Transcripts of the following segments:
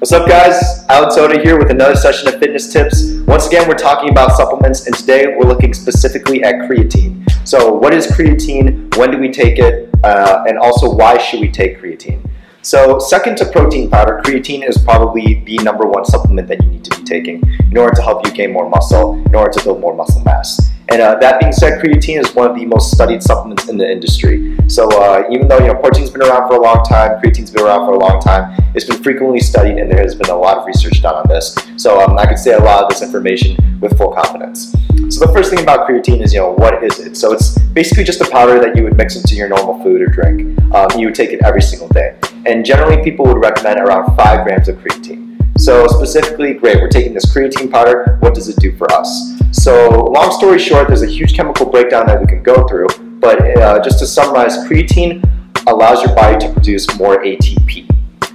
What's up guys, Alex Oda here with another session of fitness tips. Once again, we're talking about supplements, and today we're looking specifically at creatine. So what is creatine, when do we take it, and also why should we take creatine? So second to protein powder, creatine is probably the #1 supplement that you need to be taking in order to help you gain more muscle, in order to build more muscle mass. And that being said, creatine is one of the most studied supplements in the industry. So even though protein's been around for a long time, creatine's been around for a long time, it's been frequently studied and there has been a lot of research done on this. So I could say a lot of this information with full confidence. So the first thing about creatine is, what is it? So it's basically just a powder that you would mix into your normal food or drink. You would take it every single day. And generally people would recommend around 5 grams of creatine. So specifically, great, we're taking this creatine powder, what does it do for us? So long story short, there's a huge chemical breakdown that we can go through, but just to summarize, creatine allows your body to produce more ATP.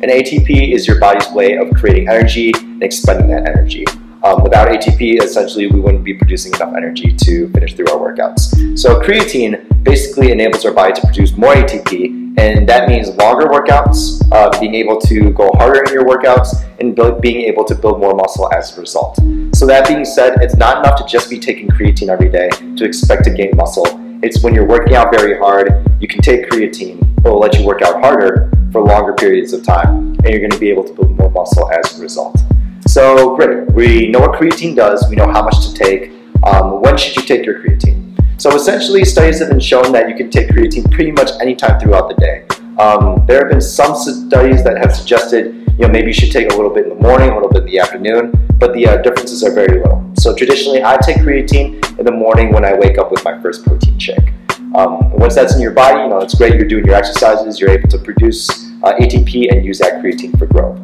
And ATP is your body's way of creating energy and expending that energy. Without ATP, essentially, we wouldn't be producing enough energy to finish through our workouts. So creatine basically enables our body to produce more ATP, and that means longer workouts, being able to go harder in your workouts, and being able to build more muscle as a result. So that being said, it's not enough to just be taking creatine every day to expect to gain muscle. It's when you're working out very hard, you can take creatine, it will let you work out harder for longer periods of time, and you're going to be able to build more muscle as a result. So great, we know what creatine does, we know how much to take. When should you take your creatine? So essentially, studies have been shown that you can take creatine pretty much anytime throughout the day. There have been some studies that have suggested maybe you should take a little bit in the morning, a little bit in the afternoon, but the differences are very little. So traditionally, I take creatine in the morning when I wake up with my first protein shake. Once that's in your body, it's great, you're doing your exercises, you're able to produce ATP and use that creatine for growth.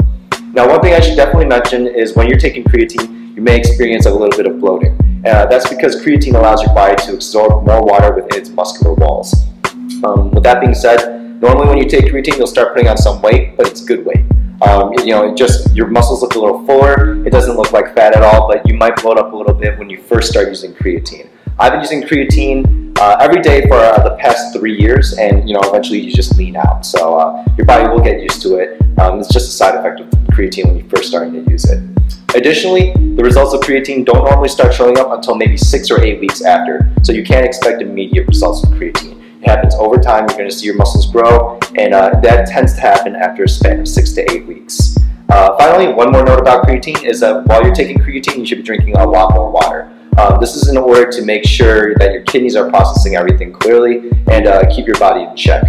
Now, one thing I should definitely mention is when you're taking creatine, you may experience a little bit of bloating. That's because creatine allows your body to absorb more water within its muscular walls. With that being said, normally when you take creatine, you'll start putting on some weight, but it's good weight. Your muscles look a little fuller, it doesn't look like fat at all, but you might bloat up a little bit when you first start using creatine. I've been using creatine every day for the past 3 years, and eventually you just lean out. So your body will get used to it. It's just a side effect of creatine when you first starting to use it. Additionally, the results of creatine don't normally start showing up until maybe 6 or 8 weeks after, so you can't expect immediate results with creatine. It happens over time, you're going to see your muscles grow, and that tends to happen after a span of 6 to 8 weeks. Finally, one more note about creatine is that while you're taking creatine, you should be drinking a lot more water. This is in order to make sure that your kidneys are processing everything clearly and keep your body in check.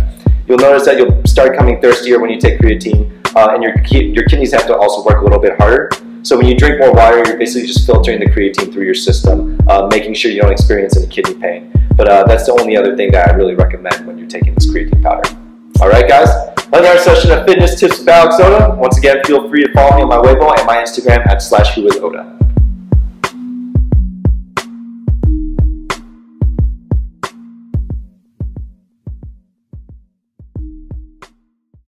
You'll notice that you'll start coming thirstier when you take creatine, and your kidneys have to also work a little bit harder. So when you drink more water, you're basically just filtering the creatine through your system, making sure you don't experience any kidney pain. But that's the only other thing that I really recommend when you're taking this creatine powder. Alright guys, another session of fitness tips with Alex Oda. Once again, feel free to follow me on my Weibo and my Instagram at /whoisoda.